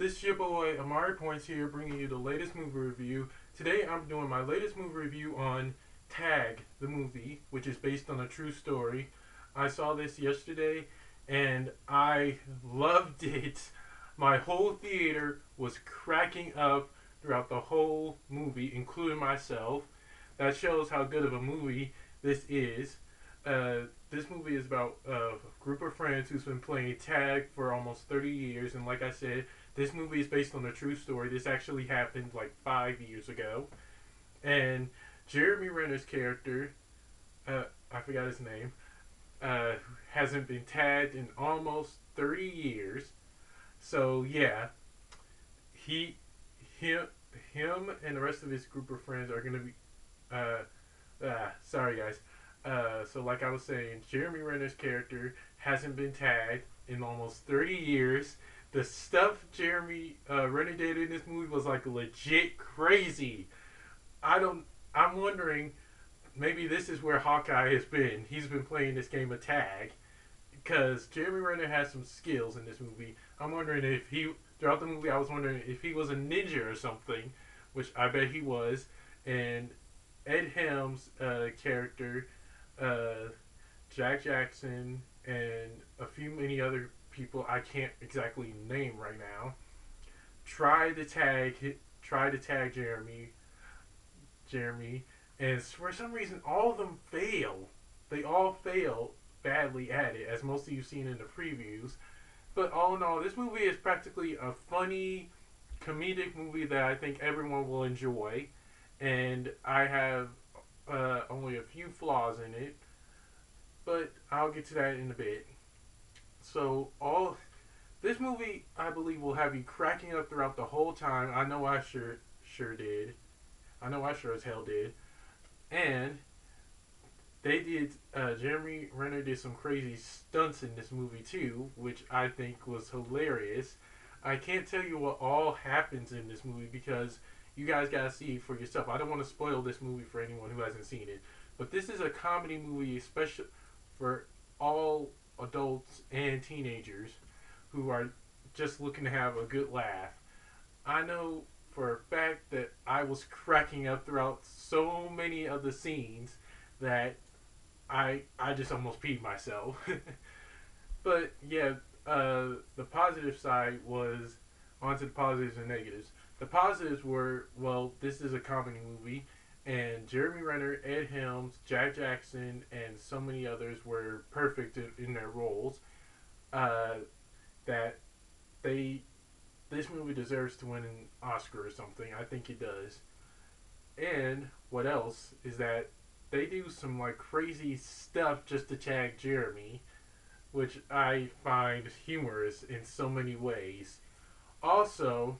This is your boy Amari Points here, bringing you the latest movie review. Today I'm doing my latest movie review on Tag, the movie, which is based on a true story. I saw this yesterday and I loved it. My whole theater was cracking up throughout the whole movie, including myself. That shows how good of a movie this is. This movie is about a group of friends who's been playing tag for almost 30 years, and like I said, this movie is based on a true story. This actually happened like 5 years ago. And Jeremy Renner's character, I forgot his name, uh, hasn't been tagged in almost 30 years. So yeah, he, him, him, and the rest of his group of friends are gonna be. Sorry guys. So like I was saying, Jeremy Renner's character hasn't been tagged in almost 30 years. The stuff Jeremy Renner did in this movie was like legit crazy. I don't. I'm wondering, maybe this is where Hawkeye has been. He's been playing this game of tag because Jeremy Renner has some skills in this movie. I'm wondering if he throughout the movie I was wondering if he was a ninja or something, which I bet he was. And Ed Helms' character, uh, Jack Jackson, and a few many other people I can't exactly name right now tried to tag Jeremy, and for some reason all of them fail. They all fail badly at it, as most of you've seen in the previews. But all in all, this movie is practically a funny, comedic movie that I think everyone will enjoy. And I have only a few flaws in it, but I'll get to that in a bit. So all this movie, I believe, will have you cracking up throughout the whole time. I know I sure did. I know I sure as hell did. And they did. Jeremy Renner did some crazy stunts in this movie too, which I think was hilarious. I can't tell you what all happens in this movie because you guys gotta see it for yourself. I don't want to spoil this movie for anyone who hasn't seen it, but this is a comedy movie, especially for all adults and teenagers who are just looking to have a good laugh. I know for a fact that I was cracking up throughout so many of the scenes that I just almost peed myself. But yeah, the positive side was onto the positives and negatives. The positives were, well, this is a comedy movie, and Jeremy Renner, Ed Helms, Jack Jackson, and so many others were perfect in their roles. Uh, that they this movie deserves to win an Oscar or something. I think it does. And what else is that they do some like crazy stuff just to tag Jeremy, which I find humorous in so many ways. Also,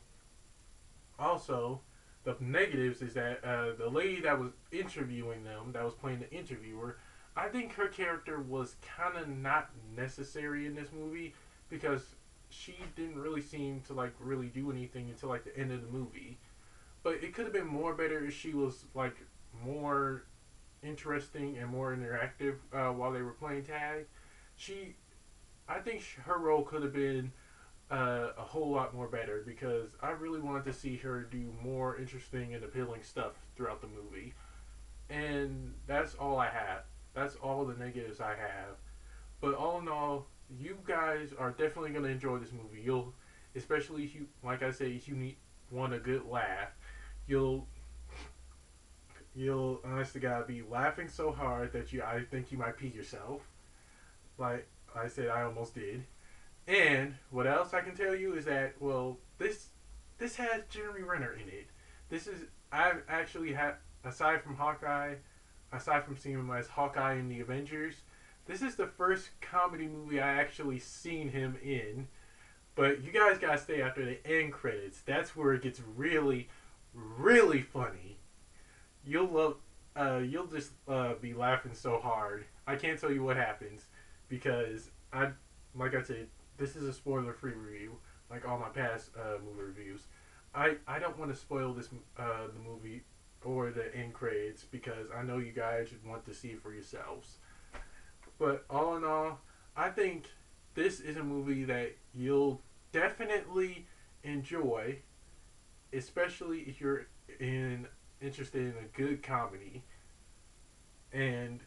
also, the negatives is that the lady that was interviewing them, that was playing the interviewer, I think her character was kind of not necessary in this movie because she didn't really seem to like really do anything until like the end of the movie. But it could have been more better if she was like more interesting and more interactive while they were playing tag. She, I think her role could have been a whole lot more better because I really wanted to see her do more interesting and appealing stuff throughout the movie. And that's all I have. That's all the negatives I have. But all in all, you guys are definitely going to enjoy this movie. You'll, especially if you, like I say, if you want a good laugh, you'll, you'll, honest to God, be laughing so hard that I think you might pee yourself. Like I said, I almost did. And what else I can tell you is that well, this has Jeremy Renner in it. This is I've actually had aside from Hawkeye, aside from seeing him as Hawkeye in the Avengers, this is the first comedy movie I actually seen him in. But you guys gotta stay after the end credits. That's where it gets really, really funny. You'll love. You'll just be laughing so hard. I can't tell you what happens because like I said, this is a spoiler-free review, like all my past movie reviews. I don't want to spoil the movie or the end credits because I know you guys want to see it for yourselves. But all in all, I think this is a movie that you'll definitely enjoy, especially if you're interested in a good comedy. And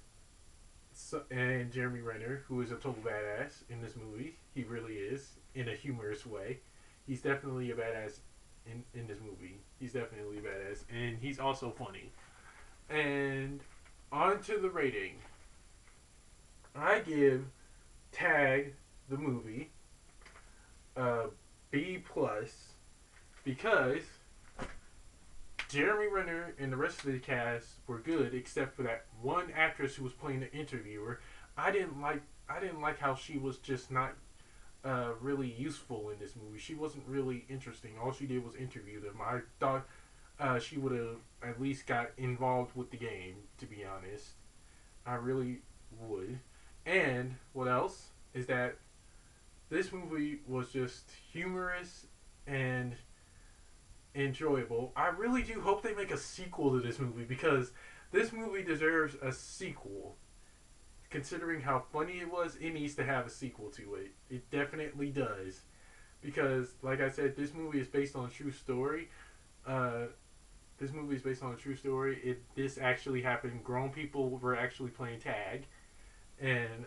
and Jeremy Renner, who is a total badass in this movie, he really is in a humorous way. He's definitely a badass in this movie. He's definitely a badass, and he's also funny. And on to the rating. I give Tag the movie a B plus because Jeremy Renner and the rest of the cast were good, except for that one actress who was playing the interviewer. I didn't like. I didn't like how she was just not really useful in this movie. She wasn't really interesting. All she did was interview them. I thought she would have at least got involved with the game. To be honest, I really would. And what else is that this movie was just humorous and enjoyable. I really do hope they make a sequel to this movie because this movie deserves a sequel. Considering how funny it was, it needs to have a sequel to it. It definitely does. Because, like I said, this movie is based on a true story. Uh, this movie is based on a true story. This actually happened. Grown people were actually playing tag, and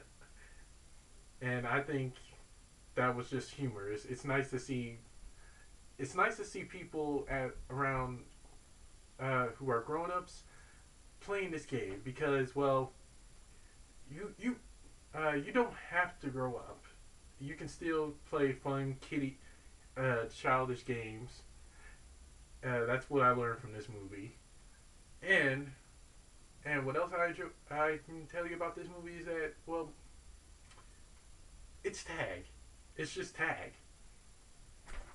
I think that was just humorous. It's nice to see. It's nice to see people at around who are grown ups playing this game because, well, you don't have to grow up. You can still play fun childish games. That's what I learned from this movie. And what else I can tell you about this movie is that, well, it's tag. It's just tag.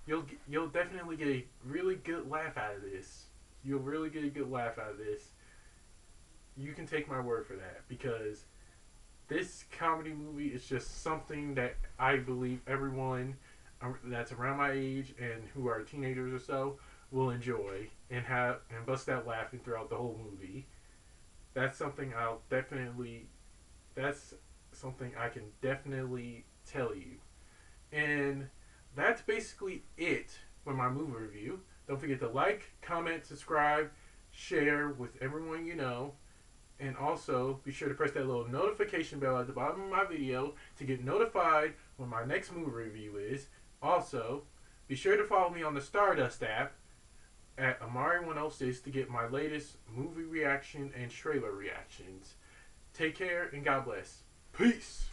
You'll definitely get a really good laugh out of this. You'll really get a good laugh out of this. You can take my word for that because this comedy movie is just something that I believe everyone that's around my age and who are teenagers or so will enjoy and have and bust out laughing throughout the whole movie. That's something I'll definitely. That's something I can definitely tell you. And that's basically it for my movie review. Don't forget to like, comment, subscribe, share with everyone you know. And also, be sure to press that little notification bell at the bottom of my video to get notified when my next movie review is. Also, be sure to follow me on the Stardust app at Amari106 to get my latest movie reaction and trailer reactions. Take care and God bless. Peace!